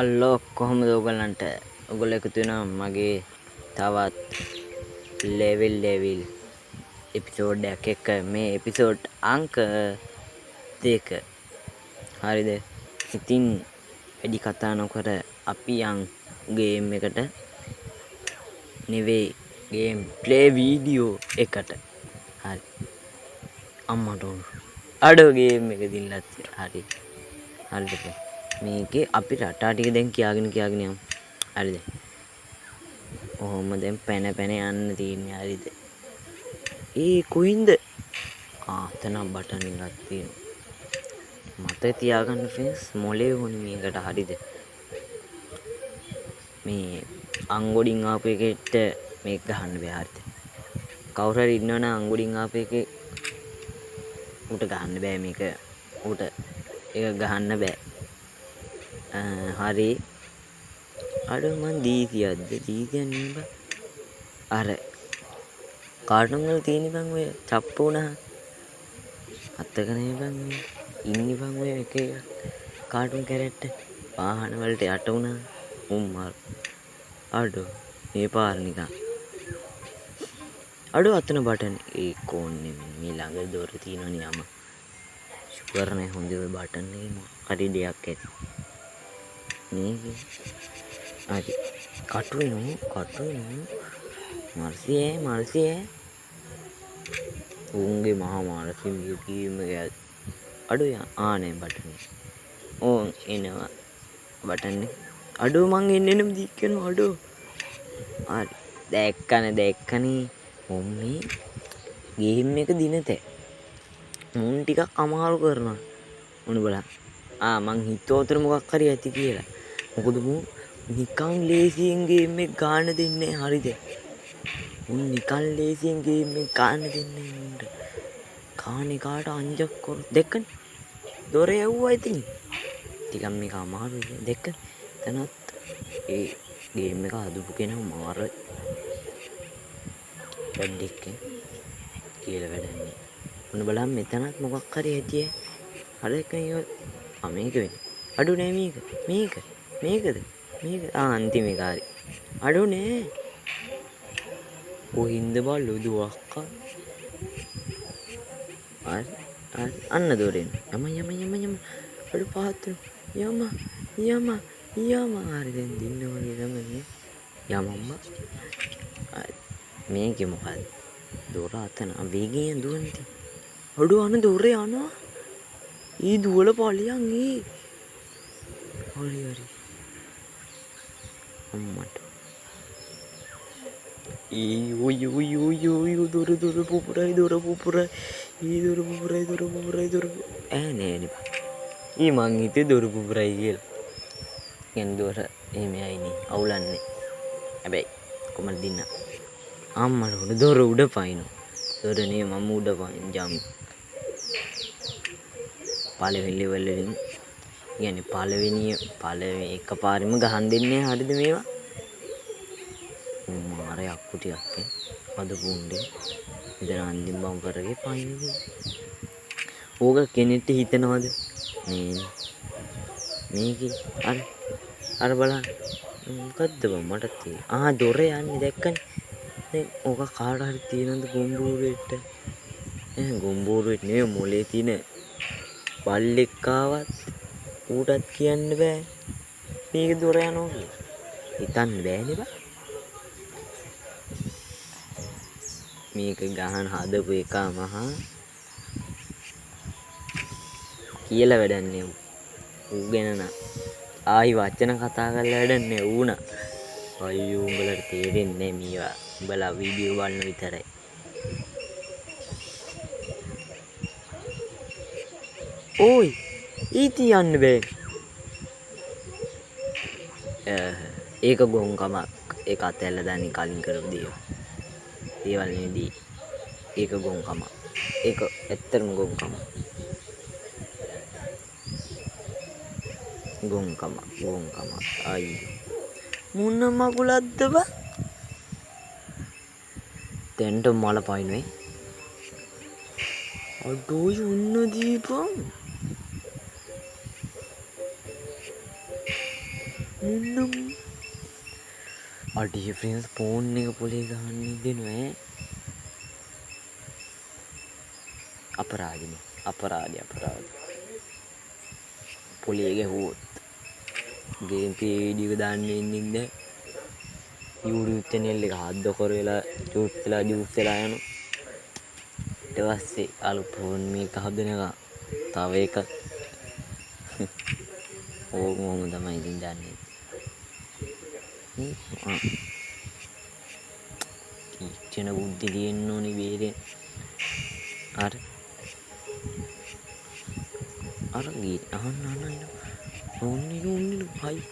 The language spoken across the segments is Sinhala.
හල්ලෝ කොහොමද ඔයගලන්ට ඔයගොල්ලෝ එකතු වෙනවා මගේ තවත් ලෙවල් එපිසෝඩ් එකක් එක්ක මේ එපිසෝඩ් අංක 2 හරිද ඉතින් වැඩි කතා නොකර අපි යන් ගේම් එකට නෙවෙයි ගේම් ප්ලේ වීඩියෝ එකට හරි අම්මට උණු අඩෝ ගේම් එක දින්නත් හරි හරිද මේකේ අපි රටා ටික දැන් කියාගෙන යමු හරිද ඔහොම දැන් පැන යන්න තියෙන්නේ හරිද කොයින්ද අතන බටන් එකක් තියෙනවා මතක තියාගන්න ෆ්‍රෙන්ඩ්ස් මොලේ වුණේ මේකට හරිද මේ අංගොඩින් ආපු එකට මේක ගහන්න බෑ හරිද කවුරු හරි ඉන්නවනම් අංගොඩින් ආපු එකේ උට ගහන්න බෑ මේක උට ඒක ගහන්න බෑ හරි අඩෝ මං දීතියක්ද දීතියක් නේ බං අර කාටුන් වල තියෙන බං ඔය චප්ප වුණා අත්තක නේ බං මේ ඉන්නේ බං ඔය එක කාටුන් කැරක්ටර් වාහන වලට යට වුණා උම්මාර අඩෝ මේ පාර නිකන් අඩෝ අතන බටන් ඒ කෝන්නේ මේ ළඟ දොර තියෙනවනේ යම ෂුවර් නෑ හොඳේ ඔය බටන් එකේ මොකක්ද දෙයක් ඇති මේක හරි කටු වෙනු මර්සියේ උන්ගේ මහා මානසික කීම අඩෝ ආනේ බටන් ඕන් එනවා බටන් අඩෝ මං එන්නෙනම් දීක් කරනවා අඩෝ හරි දැක්කනේ මොම්මේ ගේම් එක දිනතේ මුන් ටිකක් අමාරු කරනවා මොන බලන්න මං හිතුවතර මොකක් හරි ඇති කියලා මොකද මු නිකන් ලේසියෙන් ගේම් එක ගන්න දෙන්නේ හරිද උන් නිකන් ලේසියෙන් ගේම් එක ගන්න දෙන්නේ උන්ට කානේ කාට අංජක් කර දෙකනේ දොර යවුවා ඉතින් ටිකක් මේක අමාරුයි දෙක තනත් ඒ ගේම් එක හදපු කෙනා මාර වැඩික් කියලා වැඩන්නේ මොන බලන්න මෙතනත් මොකක් හරි ඇතියේ හරි එකයි මේක වෙන්නේ අඩු නෑ මේකද අන්තිම එක හරි අඩු නෑ කොහින්ද බල්ලෝ දුවක්කා හරි අන්න දොරෙන් යම අඩු පහත් යම හරි දැන් දින්න වගේ තමයි යමම්මා මේකේ මොකද දොර අතන වේගයෙන් දුවන්නේ අඩු අන දොරේ යනවා දුවල පලියන් හරි අම්මට දොර පුපුරයි දොර පුපුරයි නෑනේ මං හිතේ දොර පුපුරයි කියලා ගැන දොර එහෙම යයිනේ අවුලන්නේ හැබැයි කොමල් දින්න අම්මට උඩ දොර උඩ පයින්නෝ දොරනේ මම උඩ පයින් ජම් පළවෙනි ලෙවල් වලින් කියන්නේ පළවෙනි එකපාරෙම ගහන් දෙන්නේ හරිද මේවා මාර යක්කු ටිකක් අද පුණ්ඩේ ඉතින් අන්තිම බම්පරගේ පයින්නේ ඕක කෙනෙක්ට හිතනවද නේ මේකේ අර බලන්න මොකද්ද බං මට තියෙන්නේ දොර යන්නේ දැක්කනේ දැන් ඕක කාට හරි තියෙනවද ගොම්බෝරුවෙට ගොම්බෝරුවෙට නෙවෙයි මොලේ තියෙන බල්ලෙක් ආවත් ඌටත් කියන්න බෑ මේක දොර යනවා කියලා හිතන්න බෑනේ බං මේක ගහන හදපු එක මහා කියලා වැඩන්නේ ඌ ගැන නම් ආයි වචන කතා කරලා වැඩන්නේ ඌනා අයියෝ උඹලට තේරෙන්නේ මේවා උඹලා වීඩියෝ බලන විතරයි ඕයි ඊති යන්න බෑ ඒක ගොංකමක් ඒක අතැල්ල දාන්නේ කලින් කරපු දේවල් නෙදී ඒක ගොංකමක් ඒක ඇත්තටම ගොංකමක් අයියෝ මුන්න මකුලක්ද බං දැන්ට මල පයින්වේ අඩෝයි උන්න දීපන් මුන්නම් අඩිය ෆ්‍රෙන්ඩ්ස් ෆෝන් එක පොලේ ගහන්න දෙනවා අපරාධ පොලේ ගැහුවොත් ගේම් වීඩියෝ දාන්න ඉන්නේ නැහැ YouTube channel එක හද්ද කර වෙලා චූට් වෙලා ජූස් වෙලා යනවා ඊට පස්සේ අලුත් ෆෝන් මේක හදනවා තව එක ඕකම තමයි ඉතින් දන්නේ තීක්ෂණ බුද්ධි තියෙන්න ඕනේ බේරෙන් අර ගී අහන්න ඕන්නේ හයි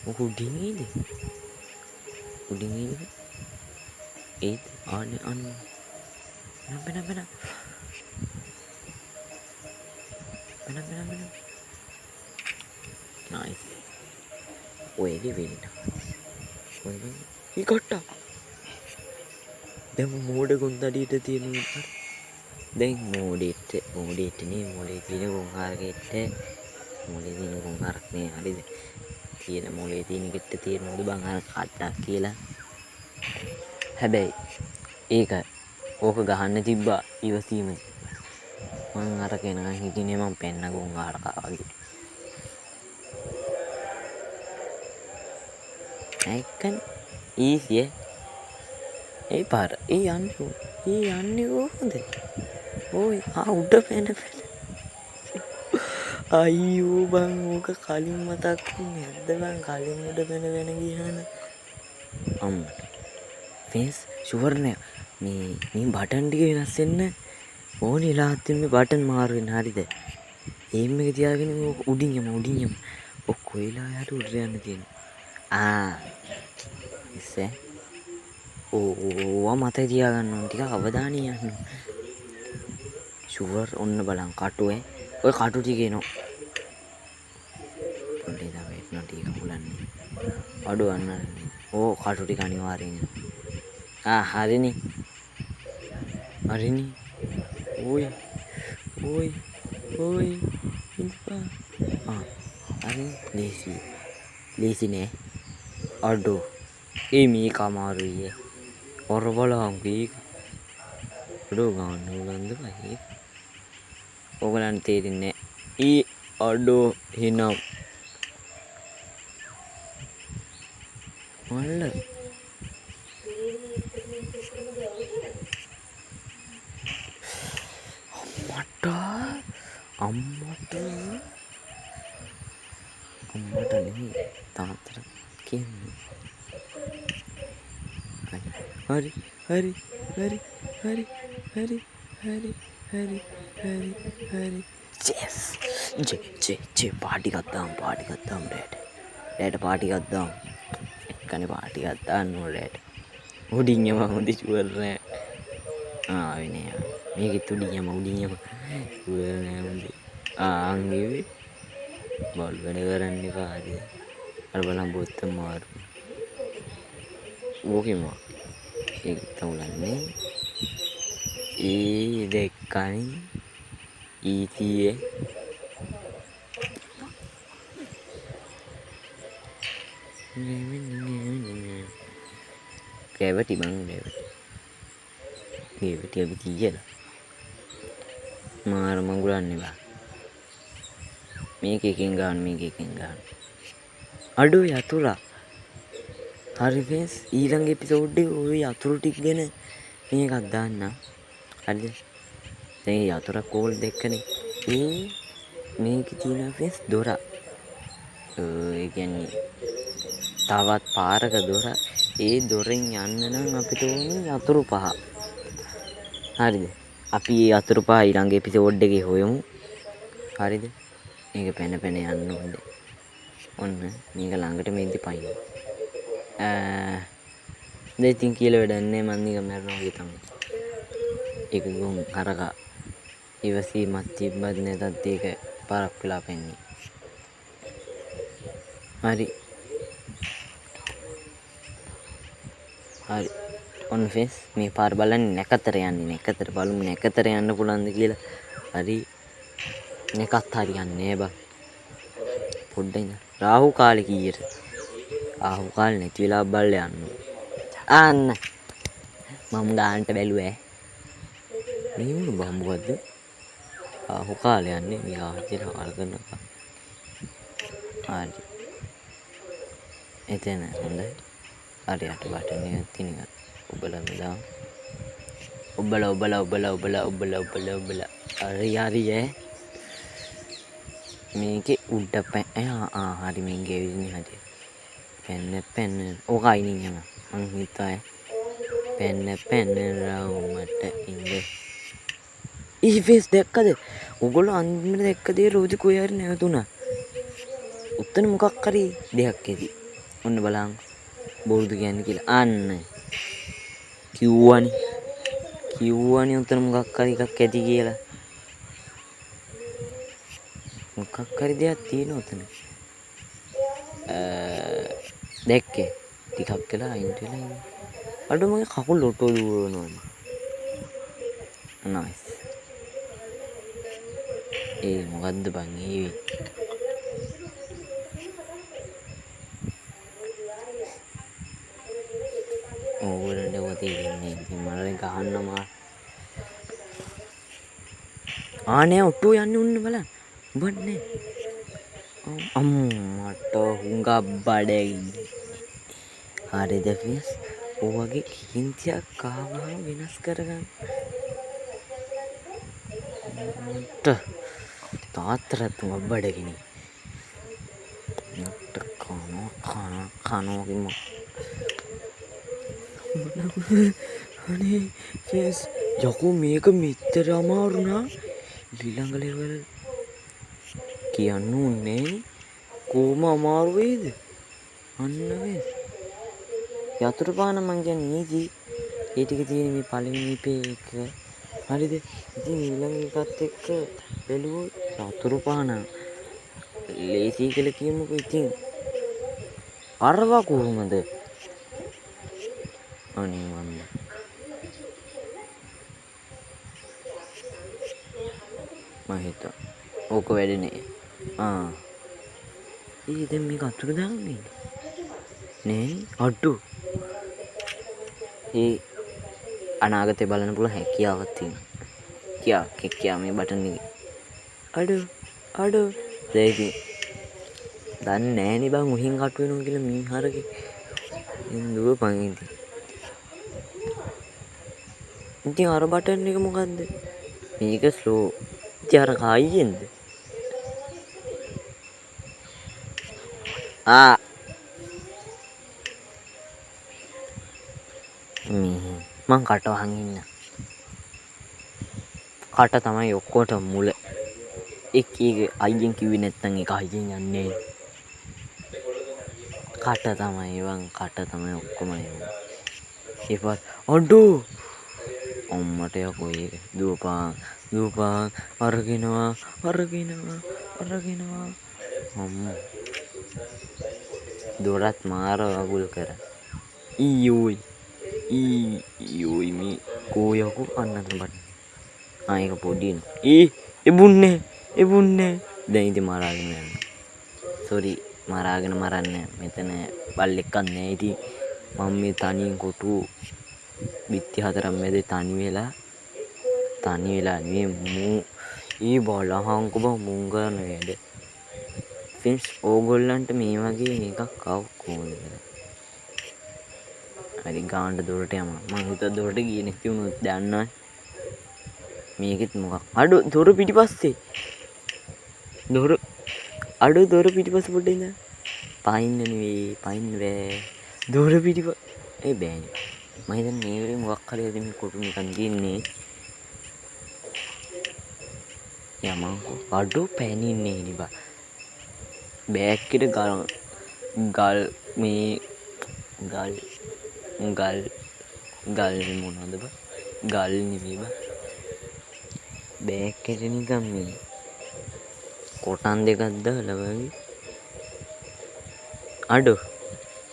මොක උඩින් ඒත් අන්න බෙන නයිස් ඔයගේ වෙන්න කට්ටා දැන් මෝඩ ගොන්දඩියට තියෙනවා දැන් මෝඩෙට නේ මොලේ තියෙන ගොන්හාරකෙට මොලේ තියෙන ගොන්හාරක් නේ හරිද තියෙන මොලේ තියෙන කෙට්ට තියෙනවද බං අර කට්ටක් කියලා හැබැයි ඒක ඕක ගහන්න තිබ්බා ඉවසීම මං අර කෙනා හිටිනේ මං පෙන්න ගොන්හාරකා වගේ ඇක්කන් ඊසිය ඒ පාර ඒ යන්නේ කොහොමද ඕයි උඩ පැන අයියෝ බං ඕක කලින් මතක් වුණේ නැද්ද බං කලින් උඩ පැන ගියාන අම්මට ෆේස් ෂුවර් නෑ මේ බටන් ටික වෙනස් වෙන්න ඕනේ ලාත්තින් මේ බටන් මාරු වෙන හරිද එයිම් එක තියාගෙන උඩින් යමු ඔක් කොයිලා යට උඩ යන්න තියෙනවා ඉස්සේ ඕවා මතක තියාගන්න ඕන ටික අවධානය යන්න ෂුවර් ඔන්න බලන් කටුවේ ඔය කටු ටික එනවා පොඩ්ඩේ තමයි එන්න ටික හුලන්නේ අඩුවන්න ඕ කටු ටික අනිවාර්යෙන් හරිනේ ඕයි ඉන්පා හරි ලේසි නෑ අඩෝ ඒ මේක අමාරුයි ඔර බලහම් කීක අඩෝ ගන්න උලන්ද පහේ ඕගලන්ට තේරෙන්නේ ඊ අඩෝ හිනම් මල්ල අම්මට නෙමෙයි තාත්තට කියන්නේ හරි ජේ පාටි ගත්තාම් රෑට පාටි ගත්තාම් එක්කනේ පාටි ගත්තාන්න රෑට උඩින් යම හොඳ ෂුවර් නෑ ආවෙනේ මේකෙත් උඩින් යම ෂුවර් නෑ හොඳ ආංගෙවි බල් වැඩ කරන්න එපා හරිද අර බලන් බොත්ත මාරු ඕකෙම ඒක තවුලන්නේ දෙක්කනි ඊතියේ ගෑවටි බං ගෑවටි අපි කියලා මාර මංගුලන්නේ බා මේකෙන් ගන්න අඩු යතුරා හරි ෆේස් ඊළඟ එපිසෝඩ් එකේ ওই යතුරු ටික ගැන මේකක් දාන්න හරිද දැන් යතුර කෝල් දෙකනේ මේකේ තියෙන ෆේස් දොර ඒ කියන්නේ තවත් පාරක දොර ඒ දොරෙන් යන්න නම් අපිට ඕනේ යතුරු පහ හරිද අපි මේ යතුරු පහ ඊළඟ එපිසෝඩ් එකේ හොයමු හරිද මේක පැන යන්න ඕනේ ඔන්න මේක ළඟට මෙද්දි පයින් දෙතින් කියලා වැඩන්නේ මන් නික මැරෙනවා වගේ තමයි ඒක ගොන් අරක ඉවසීමක් තිබ්බත් නැතත් ඒක පාරක් වෙලා පෙන්නේ හරි ඔන්න ෆේස් මේ පාර බලන්නේ නැකතර යන්නේ නැකතර බලමු නැකතර යන්න පුළුවන්ද කියලා හරි නැකත් හරියන්නේ බා පොඩ්ඩක් ඉන්න රාහු කාලේ කීයට ආහු කාලේ නැති වෙලා බලලා යන්න. අන්න මම ගානට බැලුවේ. මේ වුණ බා මොකද්ද? ආහු කාලේ යන්නේ මේ ආච්චිට හාල් කරනවා. හරි. එතන හොඳයි. හරි යට බටන් එකක් තියෙන එක. ඔබලා මෙදා. ඔබලා. හරි ඈ. මේකේ උඩ හරි මේ ගෙවින්නේ හරි. පැන්න ඕක අයිනින් යනවා. මං හිතුවා පැන්න රවුමට ඉඳ. ඊෆේස් දැක්කද? ඔයගොල්ලෝ අන්තිමට දැක්කද රෝදි කොහේ හරි නැවතුණා. උත්තර මොකක් හරි දෙයක් ඇති. ඔන්න බලන්න. බොරුද කියන්නේ කියලා. අන්න. කිව්වනේ උත්තර මොකක් හරි එකක් ඇති කියලා. මොකක් හරි දෙයක් තියෙනවා උතන. දැක්කේ ටිකක් වෙලා අයින්ට වෙලා ඉන්නේ. අඩ මගේ කකුල් ඔටෝ දුවනවා. නයිස්. මොකද්ද බං ඒ? ඕගොල්ලන්ට ඔතේ ඉන්නේ. ඉතින් මට ගහන්නම නෑ ඔටෝ යන්නේ උන්න බලන්න. උඹට නෑ. අම්මට හුඟක් බඩගිනි. හරිද ෆේස්? ඔයගේ කීන්තියක් ආවම වෙනස් කරගන්න. තාත්තට තුඟ බඩගිනි. නට කනෝකිම. අනේ ෆේස් යකෝ මේක මෙච්චර අමාරු නා ඊළඟ ලෙවල් කියන්න උන්නේ කොහොම අමාරු වේද? අන්න වේ. යතුරු පාන මං කියන්නේ නීති. ඒ ටික තියෙන මේ පළවෙනි එක. හරිද? ඉතින් ඊළඟ එකත් එක්ක බැලුවොත් යතුරු පාන ලේසි කියලා කියමුකෝ. ඉතින් අරවා කොහොමද? අනේ මන්ද. මම හිතුවා ඕක වැඩනේ. දැන් මේක අතුරු දාන්නේ නේ අඩු. අනාගතේ බලන්න පුළුවන් හැකියාවක් තියෙනවා. කියා මේ බටන් එකේ. අඩු. දෙයිදී. දන්නේ නෑනේ බං උහින් කටු වෙනවා කියලා මීහරගේ. ඉන්දුව පංගින්ති. ඉතින් අර බටන් එක මොකද්ද? මේක ස්ලෝ. ඉතින් අර කායියෙන්ද? මං කට වහන් ඉන්න. කට තමයි ඔක්කොට මුල. එක අයියෙන් කිව්වේ නැත්නම් ඒක අයියෙන් යන්නේ. කට තමයි ඔක්කොම නෙමෙයි. ඒපත් අඩෝ අම්මට යකෝ ඒක දුවපන් අරගෙනවා අම්මෝ දොරත් මාර වගුල් කර ඊයෝයි මේ කෝයකෝ අන්නත් බට ඒක පොඩි එබුන්නේ දැන් ඉතින් මරාගෙන යන්න. සෝරි මරාගෙන මරන්න මෙතන බල්ලෙක්වත් නැහැ. ඉතින් මම මේ තනියෙන් කොටු බිත්ති හතරක් මැද තනි වෙලා නෙමෙයි බලහංකෝ බං මුං කරන වැඩ. ෆ්‍රෙන්ඩ්ස් ඕගොල්ලන්ට මේ වගේ එකක් ආව කොහොමද කියලා. හරි ගානට දොරට යමු. මං හිතුවා දොරට ගියේ නැති වුණොත් දන්නවනේ. මේකෙත් මොකක් දොර පිටිපස්සේ දොර පිටිපස්සේ පොඩ්ඩක් ඉඳලා පයින්න බෑ. දොර පිටිපස්සේ බෑනේ. මම හිතන්නේ මේ වෙලේ මොකක් හරි මේ කොටු නිකන් දින්නේ. යමංකෝ පැනින්නේ නේ බා. බෑග් එකට ගල් මොනවද බා? ගල් නෙමෙයි බා. බෑග් එකට නිකන් මේ කොටන් දෙකක් දාලා වගේ.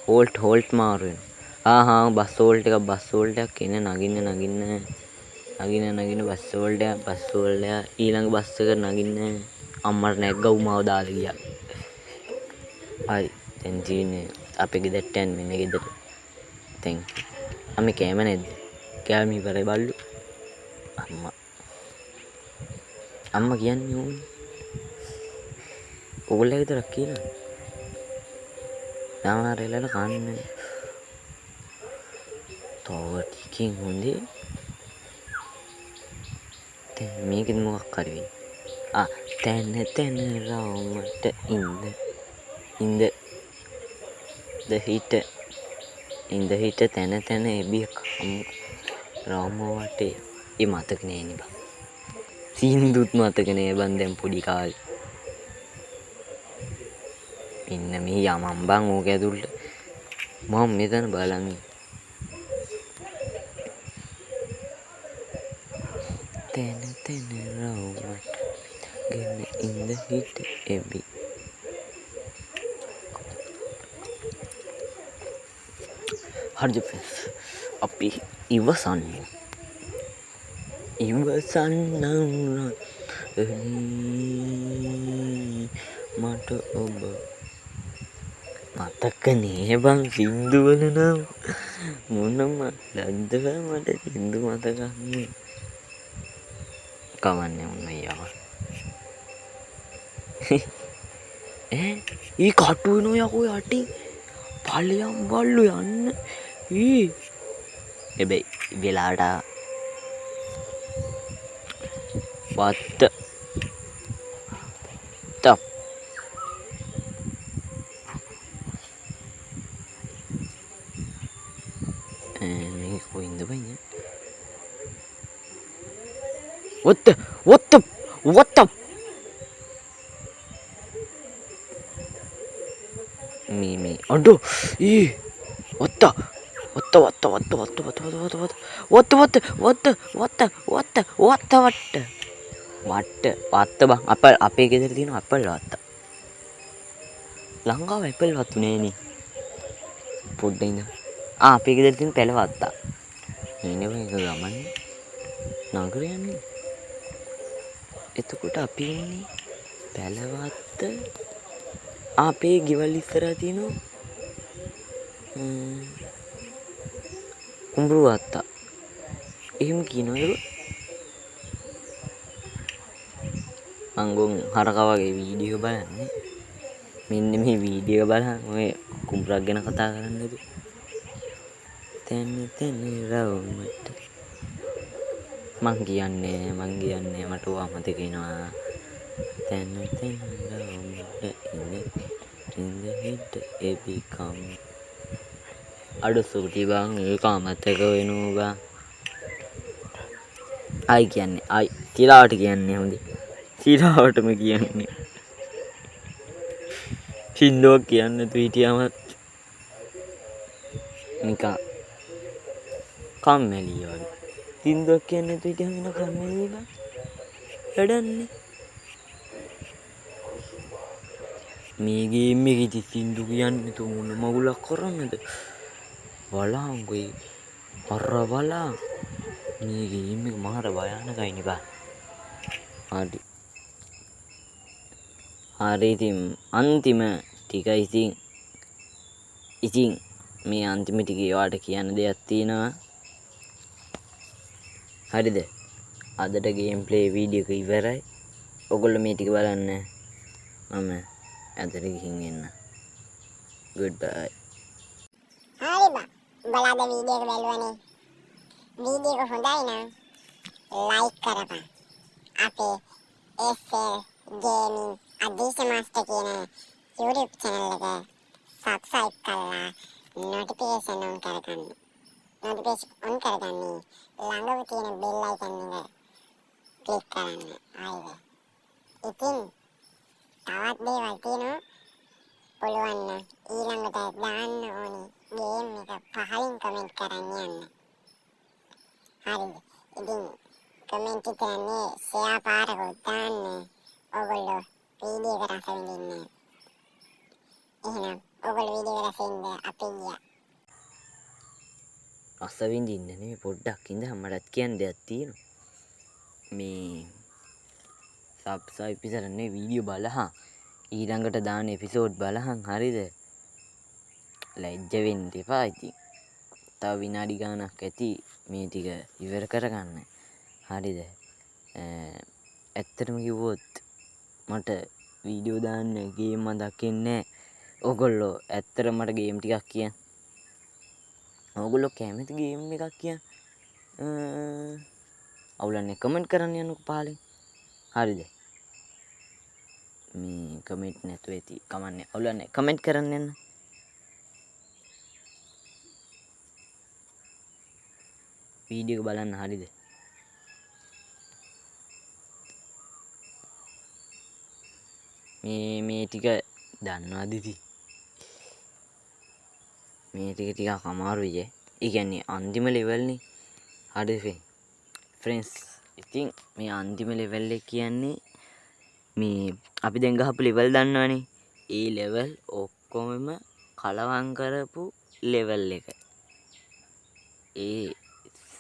හෝල්ට් මාරු වෙනවා. බස් හෝල්ට් එකක් එන නගින්න බස් හෝල්ට් ඊළඟ බස් එක නගින්න අම්මට නැග්ග උමාව දාලා ගියා. හරි දැන් තියෙන්නේ අපේ ගෙදරට යන්න මෙන්න ගෙදර. thank you. අම්මේ කෑම නැද්ද? කෑම ඉවරයි බල්ලු. අම්මා කියන්නේ ඕනේ. ඕගොල්ලෝ විතරක් කියනවා. සමහර වෙලාවට කන්නේ. තව ටිකකින් හොඳේ. දැන් මේකෙන් මොකක් හරි වෙයි. තැන තැන රවුමට ඉඳ හිට තැන තැන එබිය රවුම වටේ. ඒ මතක නෑනේ බං. සින්දුත් මතක නෑ බං දැන් පොඩි කාලේ. ඉන්න මේ යමන් බං ඕක ඇතුළට. මම මෙතන බලන් තැන තැන රවුමට ගෙන ඉඳ හිට එබි. හරිද ෆ්‍රෙන්ඩ්ස්, අපි ඉවසන්නේ ඉවසන්නම් මට ඔබ මතක නෑ බං සින්දුවල නම් මොනම ලද්දව මට සින්දු මතකන්නේ. කවන්නේ උන්න යවා. ඒ කටු වෙනවා යකෝ යටින්. පල්ලියම් බල්ලු යන්න. හැබැයි වෙලාට වත්ත තප් මේ කොයින්ද බයින්නේ? වත්ත මේ අඩෝ වත්ත බං. අපේ ගෙදර තියෙන අපල් වත්ත. ලංකාව ඇපල් වත්තු නෑනේ. පොඩ්ඩ ඉඳන්. අපේ ගෙදර තියෙන පැල වත්තා. එනේ මේක ගමන්නේ. නගර යන්නේ. එතකොට අපි ඉන්නේ පැලවත්ත. අපේ ගෙවල් ඉස්සරහා තියෙනවා කුඹුරු වත්තා. එහෙම කියනවලු. මංගොන් හරකා වගේ වීඩියෝ බලන්නේ. මෙන්න මේ වීඩියෝ බලන් ඔය කුඹුරක් ගැන කතා කරන්නද? තැන තැන රවුමට මං කියන්නේ මට ඕවා මතක එනවා. තැන තැන රවුමට ඉඳ හිට එබිකම්. අඩු සුටි බං ඒක අමතක වෙනවා බං. ආයි කියන්නේ ආයි තිලාවට කියන්නේ හොඳේ. තිලාවටම කියන්නේ. සින්දුවක් කියන්න තු හිටියම නිකන් කම්මැලි වගේ. සින්දුවක් කියන්න තු හිටියම නිකන් කම්මැලි බං. වැඩන්නේ. මේ ගේම් එකේ සින්දු කියන්නේ තු මොන මගුලක් කරන්නද? බලංගොයි අර බලං මේ ගේම් එක මාර භයානකයිනේ බං. හරි ඉතින් අන්තිම ටික ඉතින් මේ අන්තිම ටික ඔයාලට කියන්න දෙයක් තියෙනවා. හරිද? අදට ගේම් ප්ලේ වීඩියෝ එක ඉවරයි. ඔයගොල්ලෝ මේ ටික බලන්න. මම ඇදට ගිහින් එන්න. goodbye. හරි බං. උඹලාද වීඩියෝ එක බැලුවනේ. වීඩියෝ එක හොඳයි නම් ලයික් කරපන්. අපේ SL Gaming අදීශ මාස්ටර් කියන YouTube channel එක subscribe කරලා notification on කරගන්න. notification on කරගන්නේ ළඟම තියෙන bell icon එක click කරන්න. ආයෙත්. ඉතින් තවත් දේවල් තියෙනවා. පුළුවන් නම් ඊළඟට දාන්න ඕනේ ගේම් එක පහලින් කමෙන්ට් කරන්න යන්න. හරිද? ඉතින් කමෙන්ට් කරන්නේ ෂෙයා පාරකට දාන්න. ඔයගොල්ලෝ වීඩියෝ එක රස විඳින්න. එහෙනම් ඔයගොල්ලෝ වීඩියෝ එක රස විඳින්න අපි ගියා. රස විඳින්න නෙමෙයි පොඩ්ඩක් ඉඳන් මටත් කියන්න දෙයක් තියෙනවා. මේ සබ්ස්ක්‍රයිබ් විතරනේ වීඩියෝ බලහන් ඊළඟට දාන එපිසෝඩ් බලහන්. හරිද? ලැජ්ජ වෙන්න එපා ඉතින්. තව විනාඩි ගානක් ඇති මේ ටික ඉවර කරගන්න. හරිද? ඇත්තටම කිව්වොත් මට වීඩියෝ දාන්න ගේම් මතක් එන්නේ නැහැ. ඕගොල්ලෝ ඇත්තට මට ගේම් ටිකක් කියන්න. ඕගොල්ලෝ කැමති ගේම් එකක් කියන්න. අවුලන්නේ කමෙන්ට් කරන්න යන්නකෝ පහලින්. හරිද? මේ කමෙන්ට් නැතුව ඇති කමන්නේ. අවුලන්නේ කමෙන්ට් කරන්න යන්න. වීඩියෝ එක බලන්න. හරිද? මේ ටික දන්නවද ඉතින්? මේ ටික ටිකක් අමාරුයි ඈ. ඒ කියන්නේ අන්තිම ලෙවල් නේ. හරිද ෆ්‍රෙන්ඩ්ස්? ඉතින් මේ අන්තිම ලෙවල් එක කියන්නේ මේ අපි දැන් ගහපු ලෙවල් දන්නවනේ. ඒ ලෙවල් ඔක්කොම කලවම් කරපු ලෙවල් එක. ඒ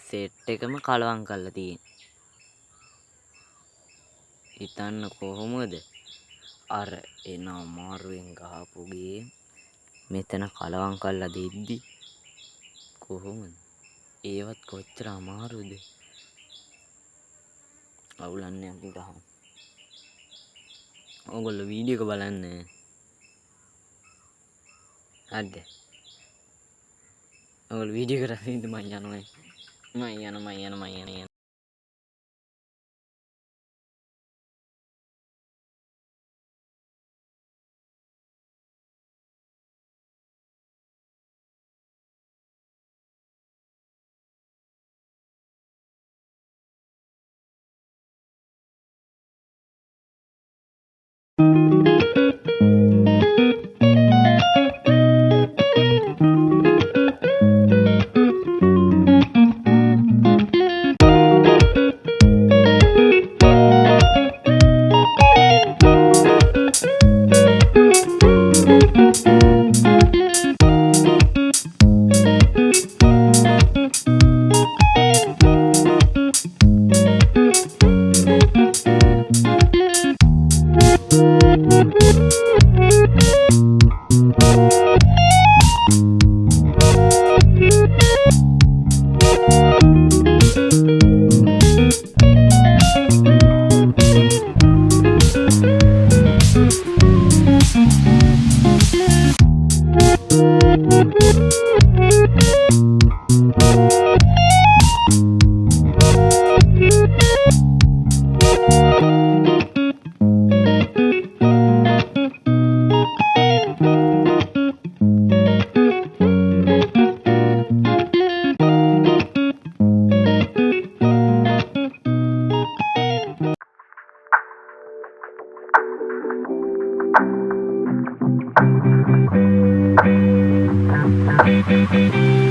සෙට් එකම කලවම් කරලා තියෙන්නේ. හිතන්න කොහොමද අර එන අමාරුවෙන් ගහපු ගේම් මෙතන කලවම් කරලා දෙද්දි කොහොමද? ඒවත් කොච්චර අමාරුද? අවුලන්නේ අපි ගහමු. ඕගොල්ලෝ වීඩියෝ එක බලන්න. හරිද? ඕගොල්ලෝ වීඩියෝ කරලා ඉඳ මම යනවා. Thank you.